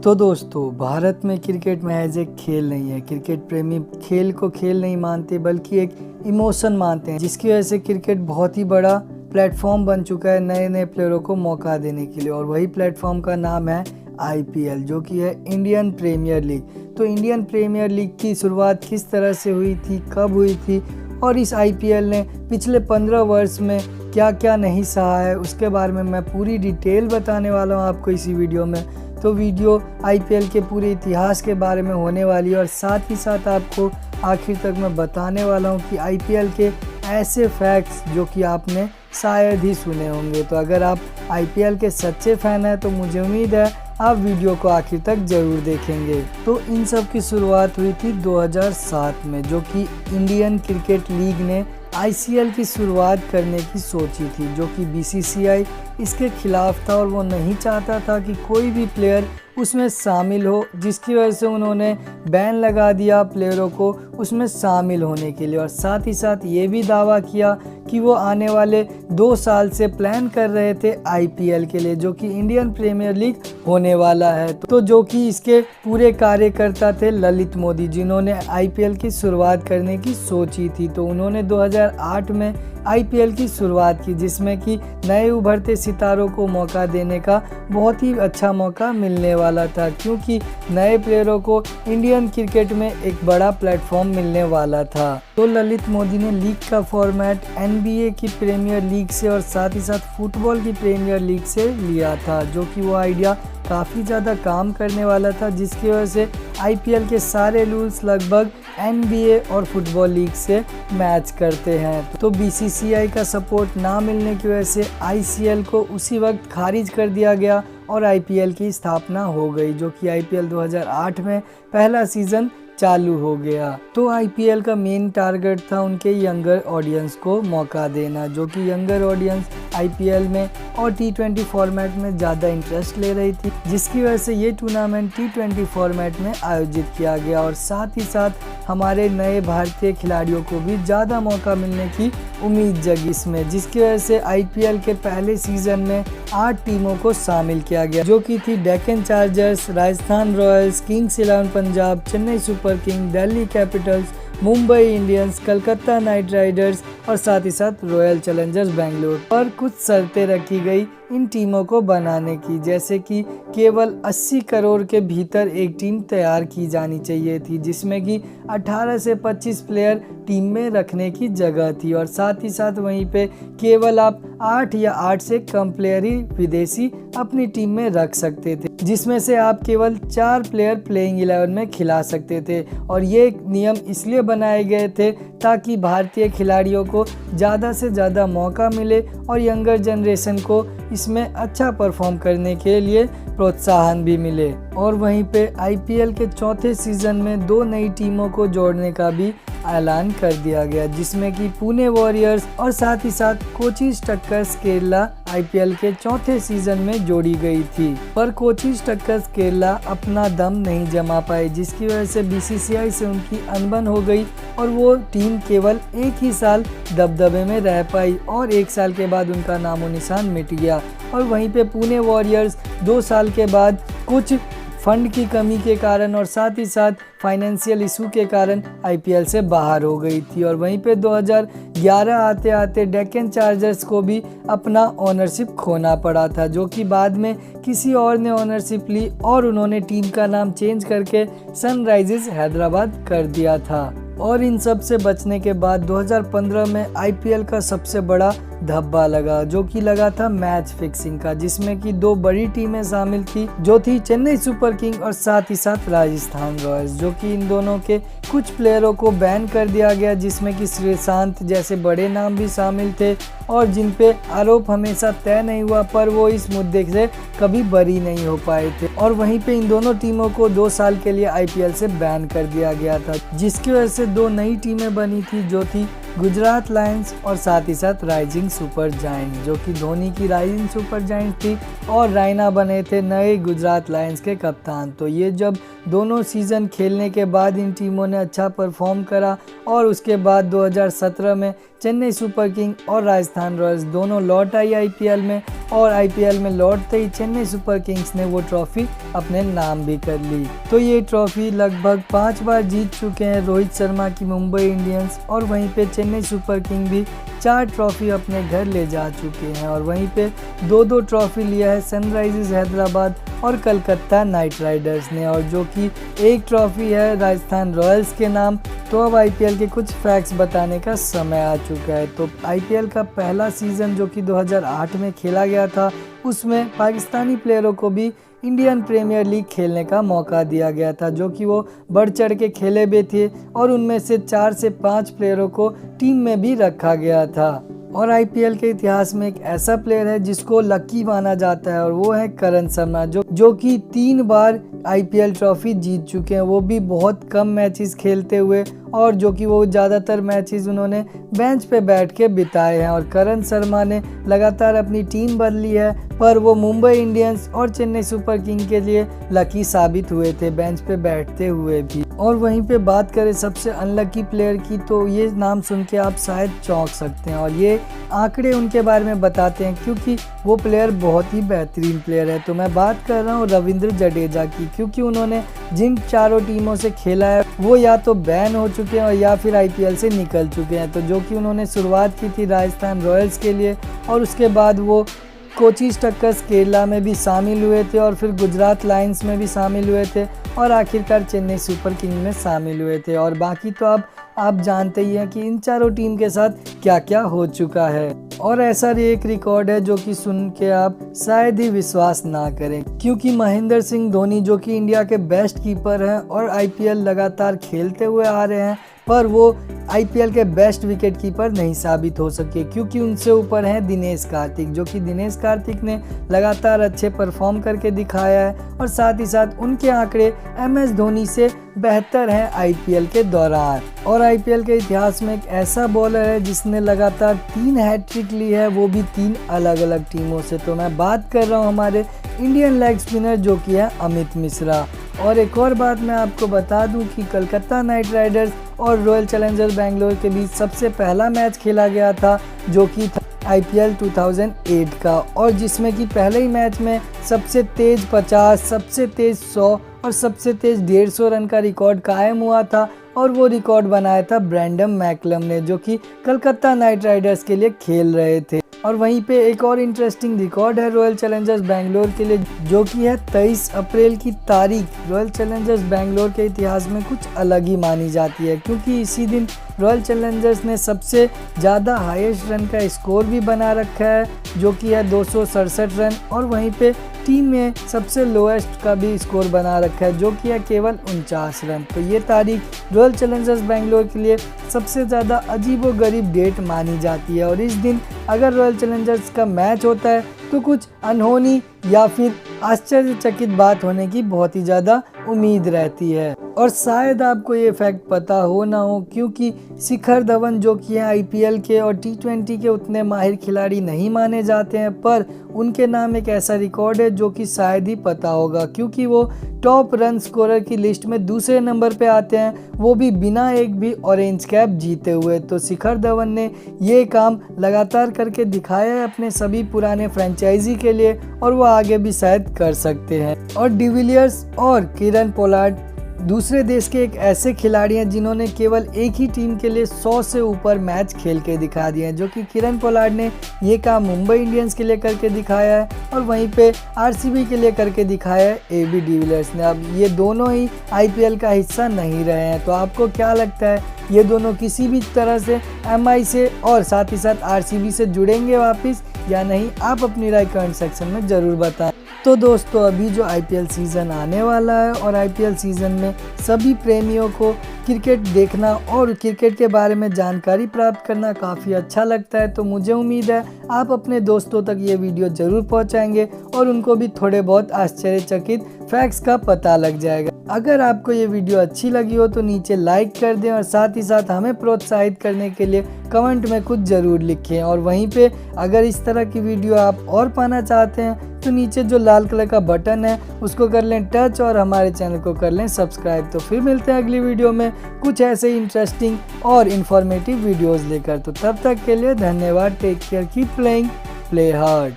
तो दोस्तों, भारत में क्रिकेट महज एक खेल नहीं है। क्रिकेट प्रेमी खेल को खेल नहीं मानते बल्कि एक इमोशन मानते हैं, जिसकी वजह से क्रिकेट बहुत ही बड़ा प्लेटफॉर्म बन चुका है नए नए प्लेयरों को मौका देने के लिए। और वही प्लेटफॉर्म का नाम है IPL, जो कि है इंडियन प्रीमियर लीग। तो इंडियन प्रीमियर लीग की शुरुआत किस तरह से हुई थी, कब हुई थी और इस IPL ने पिछले 15 वर्ष में क्या क्या नहीं सहा है, उसके बारे में मैं पूरी डिटेल बताने वाला हूँ आपको इसी वीडियो में। तो वीडियो IPL के पूरे इतिहास के बारे में होने वाली है और साथ ही साथ आपको आखिर तक मैं बताने वाला हूँ कि IPL के ऐसे फैक्ट्स जो कि आपने शायद ही सुने होंगे। तो अगर आप IPL के सच्चे फ़ैन हैं तो मुझे उम्मीद है आप वीडियो को आखिर तक ज़रूर देखेंगे। तो इन सब की शुरुआत हुई थी 2007 में, जो कि इंडियन क्रिकेट लीग ने ICL की शुरुआत करने की सोची थी, जो कि BCCI इसके खिलाफ था और वो नहीं चाहता था कि कोई भी प्लेयर उसमें शामिल हो, जिसकी वजह से उन्होंने बैन लगा दिया प्लेयरों को उसमें शामिल होने के लिए। और साथ ही साथ ये भी दावा किया कि वो आने वाले 2 साल से प्लान कर रहे थे IPL के लिए, जो कि इंडियन प्रीमियर लीग होने वाला है। तो जो कि इसके पूरे कार्यकर्ता थे ललित मोदी, जिन्होंने IPL की शुरुआत करने की सोची थी। तो उन्होंने 2008 में IPL की शुरुआत की, जिसमें कि नए उभरते सितारों को मौका देने का बहुत ही अच्छा मौका मिलने वाला था, क्योंकि नए प्लेयरों को इंडियन क्रिकेट में एक बड़ा प्लेटफॉर्म मिलने वाला था। तो ललित मोदी ने लीग का फॉर्मेट NBA की प्रीमियर लीग से और साथ ही साथ फुटबॉल की प्रीमियर लीग से लिया था, जो कि वो आइडिया काफ़ी ज़्यादा काम करने वाला था, जिसकी वजह से IPL के सारे रूल्स लगभग NBA और फुटबॉल लीग से मैच करते हैं। तो BCCI का सपोर्ट ना मिलने की वजह से ICL को उसी वक्त खारिज कर दिया गया और IPL की स्थापना हो गई, जो कि IPL 2008 में पहला सीज़न चालू हो गया। तो IPL का मेन टारगेट था उनके यंगर ऑडियंस को मौका देना, जो कि यंगर ऑडियंस IPL में और T20 फॉर्मेट में ज़्यादा इंटरेस्ट ले रही थी, जिसकी वजह से ये टूर्नामेंट T20 फॉर्मेट में आयोजित किया गया। और साथ ही साथ हमारे नए भारतीय खिलाड़ियों को भी ज़्यादा मौका मिलने की उम्मीद जगी इसमें, जिसकी वजह से IPL के पहले सीज़न में 8 टीमों को शामिल किया गया, जो कि थी Deccan chargers, Rajasthan Royals, Kings 11 Punjab, Chennai super king, Delhi Capitals, Mumbai Indians, Calcutta night Riders और साथ ही साथ रॉयल चैलेंजर्स बेंगलोर। और कुछ शर्तें रखी गई इन टीमों को बनाने की, जैसे कि केवल 80 करोड़ के भीतर एक टीम तैयार की जानी चाहिए थी, जिसमें कि 18 से 25 प्लेयर टीम में रखने की जगह थी। और साथ ही साथ वहीं पे केवल आप 8 या 8 से कम प्लेयर ही विदेशी अपनी टीम में रख सकते थे, जिसमें से आप केवल 4 प्लेयर प्लेइंग 11 में खिला सकते थे। और ये नियम इसलिए बनाए गए थे ताकि भारतीय खिलाड़ियों को ज़्यादा से ज़्यादा मौका मिले और यंगर जनरेशन को इसमें अच्छा परफॉर्म करने के लिए प्रोत्साहन भी मिले। और वहीं पे IPL के चौथे सीज़न में 2 नई टीमों को जोड़ने का भी ऐलान कर दिया गया, जिसमें कि पुणे वॉरियर्स और साथ ही साथ कोची स्टक्कर्स केरला IPL के चौथे सीज़न में जोड़ी गई थी। पर कोची स्टक्कर्स केरला अपना दम नहीं जमा पाए, जिसकी वजह से BCCI से उनकी अनबन हो गई और वो टीम केवल एक ही साल दबदबे में रह पाई और 1 साल के बाद उनका नामो निशान मिट गया। और वहीं पे पुणे वॉरियर्स 2 साल के बाद कुछ फंड की कमी के कारण और साथ ही साथ फाइनेंशियल इशू के कारण IPL से बाहर हो गई थी। और वहीं पे 2011 आते आते डेक्कन चार्जर्स को भी अपना ओनरशिप खोना पड़ा था, जो कि बाद में किसी और ने ओनरशिप ली और उन्होंने टीम का नाम चेंज करके सनराइजर्स हैदराबाद कर दिया था। और इन सब से बचने के बाद 2015 में IPL का सबसे बड़ा धब्बा लगा, जो कि लगा था मैच फिक्सिंग का, जिसमें कि 2 बड़ी टीमें शामिल थी, जो थी चेन्नई सुपर किंग और साथ ही साथ राजस्थान रॉयल्स, जो कि इन दोनों के कुछ प्लेयरों को बैन कर दिया गया, जिसमें कि श्रीशांत जैसे बड़े नाम भी शामिल थे और जिन पे आरोप हमेशा तय नहीं हुआ, पर वो इस मुद्दे से कभी बरी नहीं हो पाए थे। और वहीं पे इन दोनों टीमों को 2 साल के लिए IPL से बैन कर दिया गया था, जिसकी वजह से 2 नई टीमें बनी थी, जो थी गुजरात लायंस और साथ ही साथ राइजिंग सुपर जायंट, जो कि धोनी की राइजिंग सुपर जायंट थी और रायना बने थे नए गुजरात लायंस के कप्तान। तो ये जब दोनों सीज़न खेलने के बाद इन टीमों ने अच्छा परफॉर्म करा और उसके बाद 2017 में चेन्नई सुपर किंग और राजस्थान रॉयल्स दोनों लौट आई आईपीएल में, और आईपीएल में लौटते ही चेन्नई सुपर किंग्स ने वो ट्रॉफी अपने नाम भी कर ली। तो ये ट्रॉफी लगभग 5 बार जीत चुके हैं रोहित शर्मा की मुंबई इंडियंस, और वहीं पे चेन्नई सुपर किंग भी 4 ट्रॉफी अपने घर ले जा चुके हैं, और वहीं पे 2-2 ट्रॉफी लिया है सनराइजर्स हैदराबाद और कलकत्ता नाइट राइडर्स ने, और जो कि एक ट्रॉफी है राजस्थान रॉयल्स के नाम। तो अब आईपीएल के कुछ फैक्ट्स बताने का समय आ चुका है। तो आईपीएल का पहला सीज़न जो कि 2008 में खेला गया था, उसमें पाकिस्तानी प्लेयरों को भी इंडियन प्रीमियर लीग खेलने का मौका दिया गया था, जो कि वो बढ़ चढ़ के खेले भी थे, और उनमें से 4 से 5 प्लेयरों को टीम में भी रखा गया था। और आईपीएल के इतिहास में एक ऐसा प्लेयर है जिसको लकी माना जाता है, और वो है करण शर्मा, जो कि 3 बार आईपीएल ट्रॉफी जीत चुके हैं, वो भी बहुत कम मैचेस खेलते हुए, और जो कि वो ज़्यादातर मैचेस उन्होंने बेंच पे बैठ के बिताए हैं। और करण शर्मा ने लगातार अपनी टीम बदली है, पर वो मुंबई इंडियंस और चेन्नई सुपर किंग के लिए लकी साबित हुए थे बेंच पे बैठते हुए भी। और वहीं पे बात करें सबसे अनलकी प्लेयर की, तो ये नाम सुन के आप शायद चौंक सकते हैं, और ये आंकड़े उनके बारे में बताते हैं, क्योंकि वो प्लेयर बहुत ही बेहतरीन प्लेयर है। तो मैं बात कर रहा हूँ रविंद्र जडेजा की, क्योंकि उन्होंने जिन 4 टीमों से खेला है वो या तो बैन हो चुके हैं और या फिर आईपीएल से निकल चुके हैं। तो जो कि उन्होंने शुरुआत की थी राजस्थान रॉयल्स के लिए, और उसके बाद वो कोचिज टक्कर्स केरला में भी शामिल हुए थे, और फिर गुजरात लायंस में भी शामिल हुए थे, और आखिरकार चेन्नई सुपर किंग में शामिल हुए थे। और बाकी तो अब आप जानते ही हैं कि इन 4 टीम के साथ क्या क्या हो चुका है। और ऐसा एक रिकॉर्ड है जो कि सुन के आप शायद ही विश्वास ना करें, क्योंकि महेंद्र सिंह धोनी जो कि इंडिया के बेस्ट कीपर हैं और आईपीएल लगातार खेलते हुए आ रहे हैं, पर वो आईपीएल के बेस्ट विकेट कीपर नहीं साबित हो सके, क्योंकि उनसे ऊपर हैं दिनेश कार्तिक, जो कि दिनेश कार्तिक ने लगातार अच्छे परफॉर्म करके दिखाया है, और साथ ही साथ उनके आंकड़े एमएस धोनी से बेहतर हैं आईपीएल के दौरान। और आईपीएल के इतिहास में एक ऐसा बॉलर है जिसने लगातार 3 हैट्रिक ली है, वो भी 3 अलग अलग टीमों से। तो मैं बात कर रहा हूँ हमारे इंडियन लेग स्पिनर जो कि है अमित मिश्रा। और एक और बात मैं आपको बता दूं कि कलकत्ता नाइट राइडर्स और रॉयल चैलेंजर्स बैंगलोर के बीच सबसे पहला मैच खेला गया था, जो कि आईपीएल 2008 का, और जिसमें कि पहले ही मैच में सबसे तेज 50, सबसे तेज 100 और सबसे तेज 150 रन का रिकॉर्ड कायम हुआ था, और वो रिकॉर्ड बनाया था ब्रैंडम मैकलम ने, जो कि कलकत्ता नाइट राइडर्स के लिए खेल रहे थे। और वहीं पे एक और इंटरेस्टिंग रिकॉर्ड है रॉयल चैलेंजर्स बैंगलोर के लिए, जो कि है 23 अप्रैल की तारीख रॉयल चैलेंजर्स बैंगलोर के इतिहास में कुछ अलग ही मानी जाती है, क्योंकि इसी दिन रॉयल चैलेंजर्स ने सबसे ज़्यादा हाईएस्ट रन का स्कोर भी बना रखा है, जो कि है 267 रन, और वहीं पे टीम में सबसे लोएस्ट का भी स्कोर बना रखा है, जो कि है केवल 49 रन। तो ये तारीख रॉयल चैलेंजर्स बैंगलोर के लिए सबसे ज़्यादा अजीबोगरीब डेट मानी जाती है, और इस दिन अगर रॉयल चैलेंजर्स का मैच होता है तो कुछ अनहोनी या फिर आश्चर्यचकित बात होने की बहुत ही ज़्यादा उम्मीद रहती है। और शायद आपको ये फैक्ट पता हो ना हो, क्योंकि शिखर धवन जो कि हैं आईपीएल के और टी20 के उतने माहिर खिलाड़ी नहीं माने जाते हैं, पर उनके नाम एक ऐसा रिकॉर्ड है जो कि शायद ही पता होगा, क्योंकि वो टॉप रन स्कोरर की लिस्ट में दूसरे नंबर पे आते हैं, वो भी बिना एक भी ऑरेंज कैप जीते हुए। तो शिखर धवन ने ये काम लगातार करके दिखाया है अपने सभी पुराने फ्रेंचाइजी के लिए, और वो आगे भी शायद कर सकते हैं। और डिविलियर्स और किरण पोलार्ड दूसरे देश के एक ऐसे खिलाड़ी हैं जिन्होंने केवल एक ही टीम के लिए 100 से ऊपर मैच खेल के दिखा दिए हैं, जो कि किरण पोलार्ड ने ये काम मुंबई इंडियंस के लिए करके दिखाया है, और वहीं पे आरसीबी के लिए करके दिखाया है एबी डिविलियर्स ने। अब ये दोनों ही आईपीएल का हिस्सा नहीं रहे हैं, तो आपको क्या लगता है ये दोनों किसी भी तरह से एमआई से और साथ ही साथ आरसीबी से जुड़ेंगे वापस या नहीं? आप अपनी राय कमेंट सेक्शन में ज़रूर बताएं। तो दोस्तों, अभी जो आईपीएल सीज़न आने वाला है, और आईपीएल सीज़न में सभी प्रेमियों को क्रिकेट देखना और क्रिकेट के बारे में जानकारी प्राप्त करना काफ़ी अच्छा लगता है, तो मुझे उम्मीद है आप अपने दोस्तों तक ये वीडियो ज़रूर पहुंचाएंगे और उनको भी थोड़े बहुत आश्चर्यचकित फैक्ट्स का पता लग जाएगा। अगर आपको ये वीडियो अच्छी लगी हो तो नीचे लाइक कर दें, और साथ ही साथ हमें प्रोत्साहित करने के लिए कमेंट में कुछ ज़रूर लिखें। और वहीं पे अगर इस तरह की वीडियो आप और पाना चाहते हैं तो नीचे जो लाल कलर का बटन है उसको कर लें टच और हमारे चैनल को कर लें सब्सक्राइब। तो फिर मिलते हैं अगली वीडियो में कुछ ऐसे इंटरेस्टिंग और इन्फॉर्मेटिव वीडियोज़ लेकर। तो तब तक के लिए धन्यवाद। Take care, keep playing, play hard.